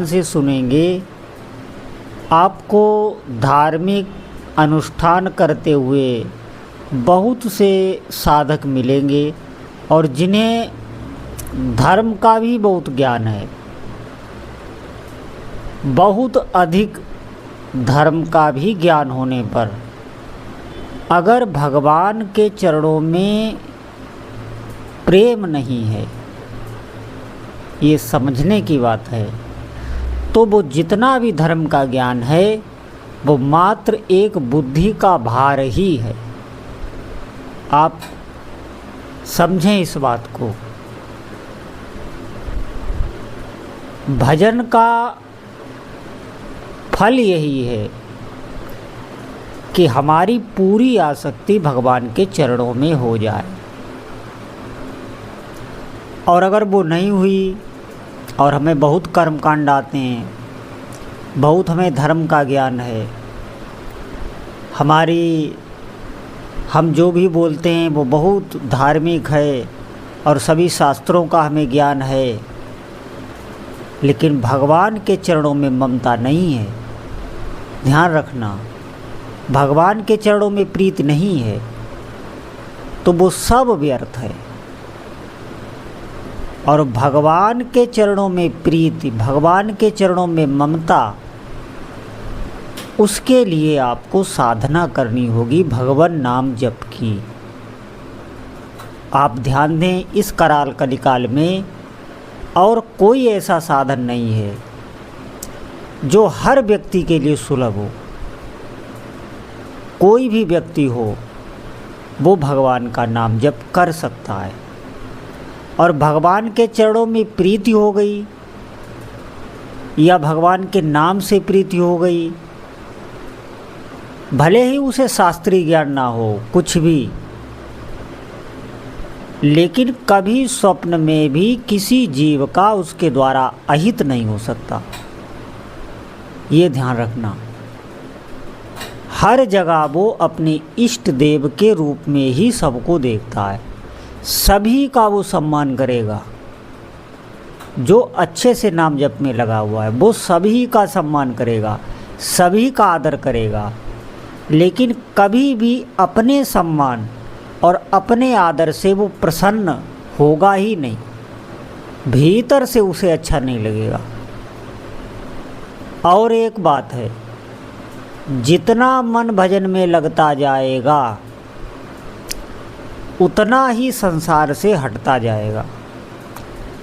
से सुनेंगे, आपको धार्मिक अनुष्ठान करते हुए बहुत से साधक मिलेंगे और जिन्हें धर्म का भी बहुत ज्ञान है, बहुत अधिक धर्म का भी ज्ञान होने पर अगर भगवान के चरणों में प्रेम नहीं है, ये समझने की बात है, तो वो जितना भी धर्म का ज्ञान है वो मात्र एक बुद्धि का भार ही है। आप समझें इस बात को। भजन का फल यही है कि हमारी पूरी आसक्ति भगवान के चरणों में हो जाए, और अगर वो नहीं हुई और हमें बहुत कर्मकांड आते हैं, बहुत हमें धर्म का ज्ञान है, हम जो भी बोलते हैं वो बहुत धार्मिक है और सभी शास्त्रों का हमें ज्ञान है, लेकिन भगवान के चरणों में ममता नहीं है, ध्यान रखना, भगवान के चरणों में प्रीति नहीं है, तो वो सब व्यर्थ है। और भगवान के चरणों में प्रीति, भगवान के चरणों में ममता, उसके लिए आपको साधना करनी होगी भगवान नाम जप की। आप ध्यान दें, इस कराल कलिकाल में और कोई ऐसा साधन नहीं है जो हर व्यक्ति के लिए सुलभ हो। कोई भी व्यक्ति हो वो भगवान का नाम जप कर सकता है, और भगवान के चरणों में प्रीति हो गई या भगवान के नाम से प्रीति हो गई, भले ही उसे शास्त्रीय ज्ञान ना हो कुछ भी, लेकिन कभी स्वप्न में भी किसी जीव का उसके द्वारा अहित नहीं हो सकता। ये ध्यान रखना। हर जगह वो अपने इष्ट देव के रूप में ही सबको देखता है, सभी का वो सम्मान करेगा। जो अच्छे से नाम जप में लगा हुआ है वो सभी का सम्मान करेगा, सभी का आदर करेगा, लेकिन कभी भी अपने सम्मान और अपने आदर से वो प्रसन्न होगा ही नहीं, भीतर से उसे अच्छा नहीं लगेगा। और एक बात है, जितना मन भजन में लगता जाएगा उतना ही संसार से हटता जाएगा।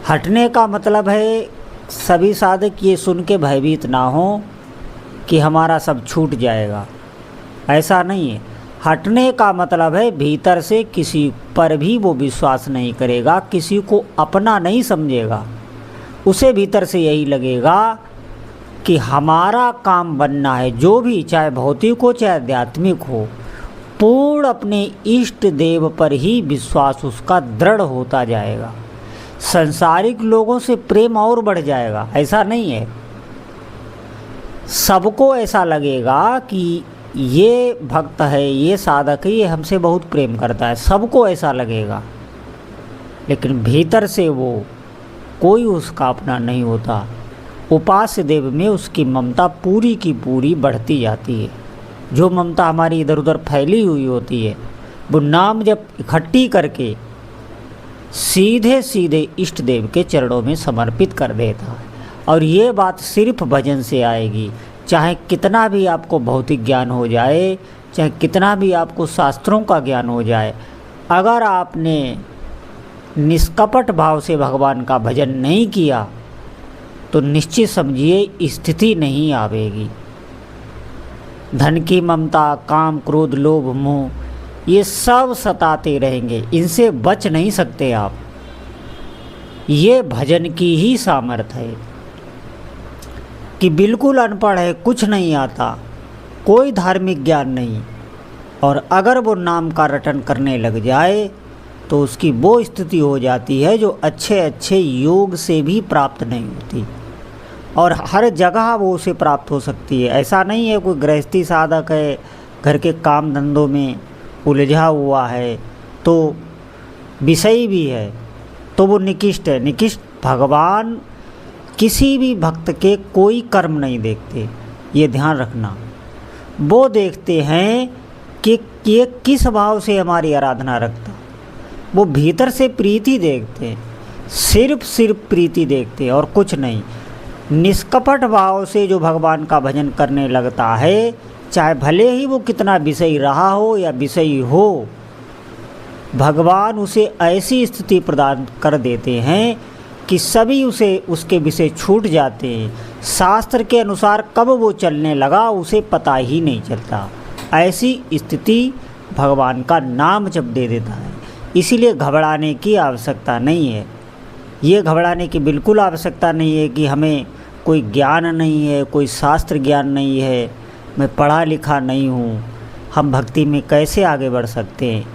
हटने का मतलब है, सभी साधक ये सुन के भयभीत ना हो कि हमारा सब छूट जाएगा, ऐसा नहीं है। हटने का मतलब है भीतर से किसी पर भी वो विश्वास नहीं करेगा, किसी को अपना नहीं समझेगा। उसे भीतर से यही लगेगा कि हमारा काम बनना है, जो भी, चाहे भौतिक हो चाहे आध्यात्मिक हो, पूर्ण अपने इष्ट देव पर ही विश्वास उसका दृढ़ होता जाएगा। सांसारिक लोगों से प्रेम और बढ़ जाएगा, ऐसा नहीं है। सबको ऐसा लगेगा कि ये भक्त है, ये साधक है, ये हमसे बहुत प्रेम करता है, सबको ऐसा लगेगा, लेकिन भीतर से वो कोई उसका अपना नहीं होता। उपास्य देव में उसकी ममता पूरी की पूरी बढ़ती जाती है। जो ममता हमारी इधर उधर फैली हुई होती है वो नाम जब इकट्ठी करके सीधे सीधे इष्ट देव के चरणों में समर्पित कर देता है। और ये बात सिर्फ भजन से आएगी। चाहे कितना भी आपको भौतिक ज्ञान हो जाए, चाहे कितना भी आपको शास्त्रों का ज्ञान हो जाए, अगर आपने निष्कपट भाव से भगवान का भजन नहीं किया तो निश्चित समझिए स्थिति नहीं आवेगी। धन की ममता, काम, क्रोध, लोभ, मोह, ये सब सताते रहेंगे, इनसे बच नहीं सकते आप। ये भजन की ही सामर्थ्य है कि बिल्कुल अनपढ़ है, कुछ नहीं आता, कोई धार्मिक ज्ञान नहीं, और अगर वो नाम का रटन करने लग जाए तो उसकी वो स्थिति हो जाती है जो अच्छे अच्छे योग से भी प्राप्त नहीं होती, और हर जगह वो उसे प्राप्त हो सकती है। ऐसा नहीं है कोई गृहस्थी साधक है, घर के काम धंधों में उलझा हुआ है, तो विषयी भी है, तो वो निकिष्ट है। निकिष्ट भगवान किसी भी भक्त के कोई कर्म नहीं देखते, ये ध्यान रखना। वो देखते हैं कि ये किस भाव से हमारी आराधना रखता। वो भीतर से प्रीति देखते हैं, सिर्फ प्रीति देखते हैं और कुछ नहीं। निष्कपट भाव से जो भगवान का भजन करने लगता है, चाहे भले ही वो कितना विषयी रहा हो या विषयी हो, भगवान उसे ऐसी स्थिति प्रदान कर देते हैं कि सभी उसे उसके विषय छूट जाते हैं। शास्त्र के अनुसार कब वो चलने लगा उसे पता ही नहीं चलता। ऐसी स्थिति भगवान का नाम जब दे देता है। इसीलिए घबराने की आवश्यकता नहीं है। ये घबराने की बिल्कुल आवश्यकता नहीं है कि हमें कोई ज्ञान नहीं है, कोई शास्त्र ज्ञान नहीं है, मैं पढ़ा लिखा नहीं हूँ, हम भक्ति में कैसे आगे बढ़ सकते हैं।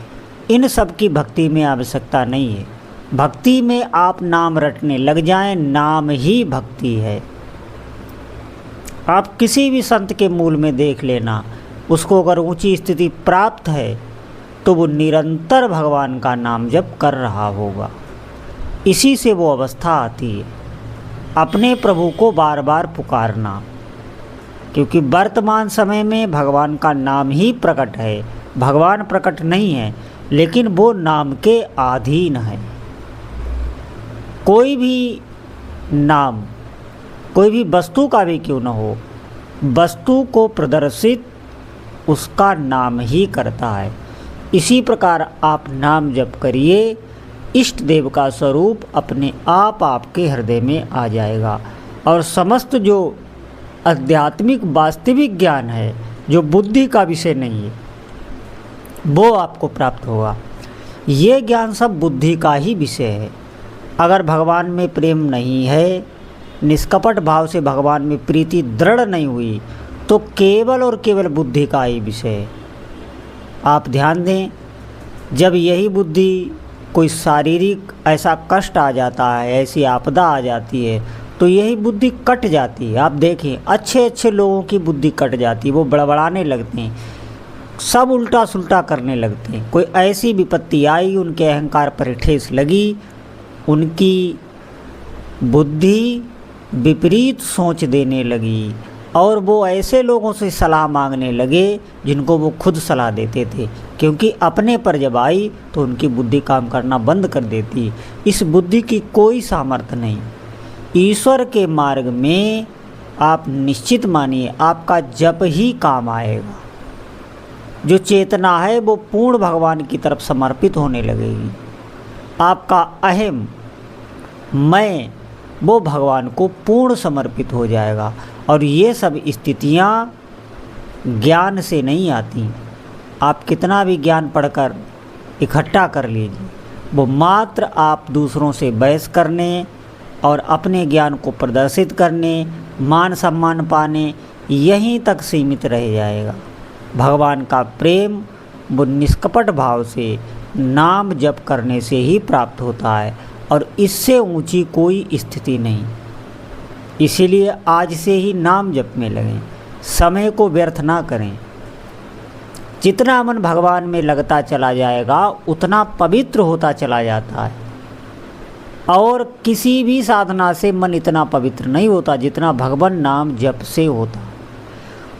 इन सब की भक्ति में आवश्यकता नहीं है। भक्ति में आप नाम रटने लग जाएं, नाम ही भक्ति है। आप किसी भी संत के मूल में देख लेना, उसको अगर ऊंची स्थिति प्राप्त है तो वो निरंतर भगवान का नाम जप कर रहा होगा। इसी से वो अवस्था आती है, अपने प्रभु को बार बार पुकारना। क्योंकि वर्तमान समय में भगवान का नाम ही प्रकट है, भगवान प्रकट नहीं है, लेकिन वो नाम के अधीन है। कोई भी नाम, कोई भी वस्तु का भी क्यों न हो, वस्तु को प्रदर्शित उसका नाम ही करता है। इसी प्रकार आप नाम जप करिए, इष्ट देव का स्वरूप अपने आप आपके हृदय में आ जाएगा और समस्त जो आध्यात्मिक वास्तविक ज्ञान है, जो बुद्धि का विषय नहीं है, वो आपको प्राप्त होगा। ये ज्ञान सब बुद्धि का ही विषय है। अगर भगवान में प्रेम नहीं है, निष्कपट भाव से भगवान में प्रीति दृढ़ नहीं हुई, तो केवल और केवल बुद्धि का ही विषय है। आप ध्यान दें, जब यही बुद्धि कोई शारीरिक ऐसा कष्ट आ जाता है, ऐसी आपदा आ जाती है, तो यही बुद्धि कट जाती है। आप देखें, अच्छे अच्छे लोगों की बुद्धि कट जाती है, वो बड़बड़ाने लगते हैं, सब उल्टा सुल्टा करने लगते हैं। कोई ऐसी विपत्ति आई, उनके अहंकार पर ठेस लगी, उनकी बुद्धि विपरीत सोच देने लगी और वो ऐसे लोगों से सलाह मांगने लगे जिनको वो खुद सलाह देते थे। क्योंकि अपने पर जब आई तो उनकी बुद्धि काम करना बंद कर देती। इस बुद्धि की कोई सामर्थ्य नहीं। ईश्वर के मार्ग में आप निश्चित मानिए आपका जप ही काम आएगा। जो चेतना है वो पूर्ण भगवान की तरफ समर्पित होने लगेगी। आपका अहम मैं वो भगवान को पूर्ण समर्पित हो जाएगा। और ये सब स्थितियाँ ज्ञान से नहीं आती। आप कितना भी ज्ञान पढ़कर इकट्ठा कर लीजिए, वो मात्र आप दूसरों से बहस करने और अपने ज्ञान को प्रदर्शित करने, मान सम्मान पाने, यहीं तक सीमित रह जाएगा। भगवान का प्रेम वो निष्कपट भाव से नाम जप करने से ही प्राप्त होता है और इससे ऊंची कोई स्थिति नहीं। इसीलिए आज से ही नाम जप में लगें, समय को व्यर्थ ना करें। जितना मन भगवान में लगता चला जाएगा उतना पवित्र होता चला जाता है। और किसी भी साधना से मन इतना पवित्र नहीं होता जितना भगवान नाम जप से होता।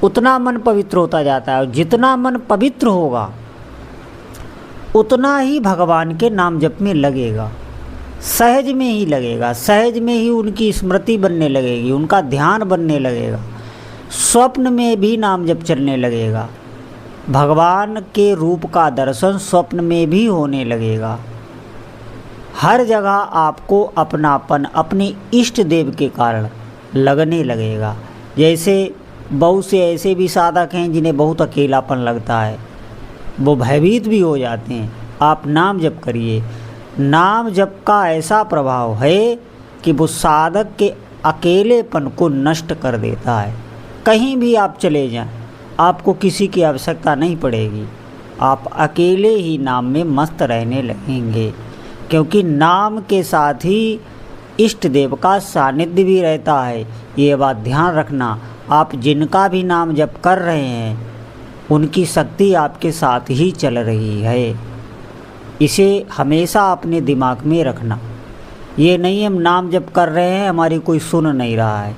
उतना मन पवित्र होता जाता है और जितना मन पवित्र होगा उतना ही भगवान के नाम जप में लगेगा, सहज में ही लगेगा। सहज में ही उनकी स्मृति बनने लगेगी, उनका ध्यान बनने लगेगा, स्वप्न में भी नाम जप चलने लगेगा। भगवान के रूप का दर्शन स्वप्न में भी होने लगेगा। हर जगह आपको अपनापन अपने इष्ट देव के कारण लगने लगेगा। जैसे बहुत से ऐसे भी साधक हैं जिन्हें बहुत अकेलापन लगता है, वो भयभीत भी हो जाते हैं। आप नाम जप करिए। नाम जप का ऐसा प्रभाव है कि वो साधक के अकेलेपन को नष्ट कर देता है। कहीं भी आप चले जाएं, आपको किसी की आवश्यकता नहीं पड़ेगी। आप अकेले ही नाम में मस्त रहने लगेंगे, क्योंकि नाम के साथ ही इष्ट देव का सानिध्य भी रहता है। ये बात ध्यान रखना। आप जिनका भी नाम जप कर रहे हैं उनकी शक्ति आपके साथ ही चल रही है। इसे हमेशा अपने दिमाग में रखना। ये नहीं हम नाम जप कर रहे हैं हमारी कोई सुन नहीं रहा है।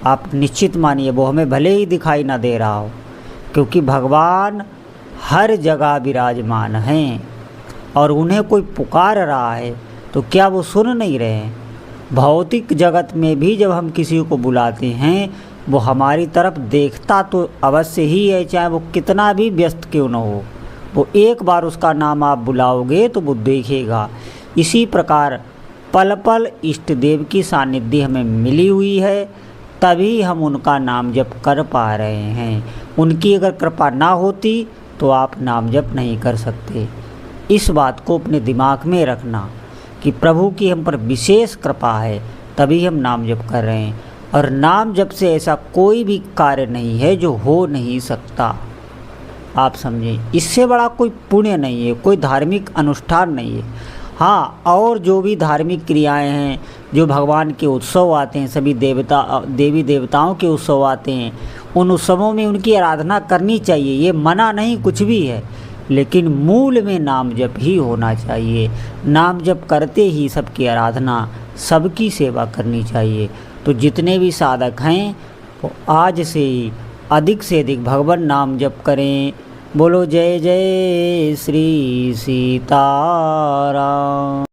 आप निश्चित मानिए वो हमें भले ही दिखाई ना दे रहा हो, क्योंकि भगवान हर जगह विराजमान हैं और उन्हें कोई पुकार रहा है तो क्या वो सुन नहीं रहे हैं। भौतिक जगत में भी जब हम किसी को बुलाते हैं वो हमारी तरफ देखता तो अवश्य ही है, चाहे वो कितना भी व्यस्त क्यों न हो। वो एक बार उसका नाम आप बुलाओगे तो वो देखेगा। इसी प्रकार पल पल इष्ट देव की सानिध्य हमें मिली हुई है, तभी हम उनका नाम जप कर पा रहे हैं। उनकी अगर कृपा ना होती तो आप नाम जप नहीं कर सकते। इस बात को अपने दिमाग में रखना कि प्रभु की हम पर विशेष कृपा है, तभी हम नाम जप कर रहे हैं। और नाम जप से ऐसा कोई भी कार्य नहीं है जो हो नहीं सकता। आप समझें, इससे बड़ा कोई पुण्य नहीं है, कोई धार्मिक अनुष्ठान नहीं है। हाँ, और जो भी धार्मिक क्रियाएं हैं, जो भगवान के उत्सव आते हैं, सभी देवी देवताओं के उत्सव आते हैं, उन उत्सवों में उनकी आराधना करनी चाहिए, ये मना नहीं कुछ भी है, लेकिन मूल में नाम जप ही होना चाहिए। नाम जप करते ही सबकी आराधना, सबकी सेवा करनी चाहिए। तो जितने भी साधक हैं वो आज से ही अधिक से अधिक भगवान नाम जप करें। बोलो जय जय श्री सीताराम।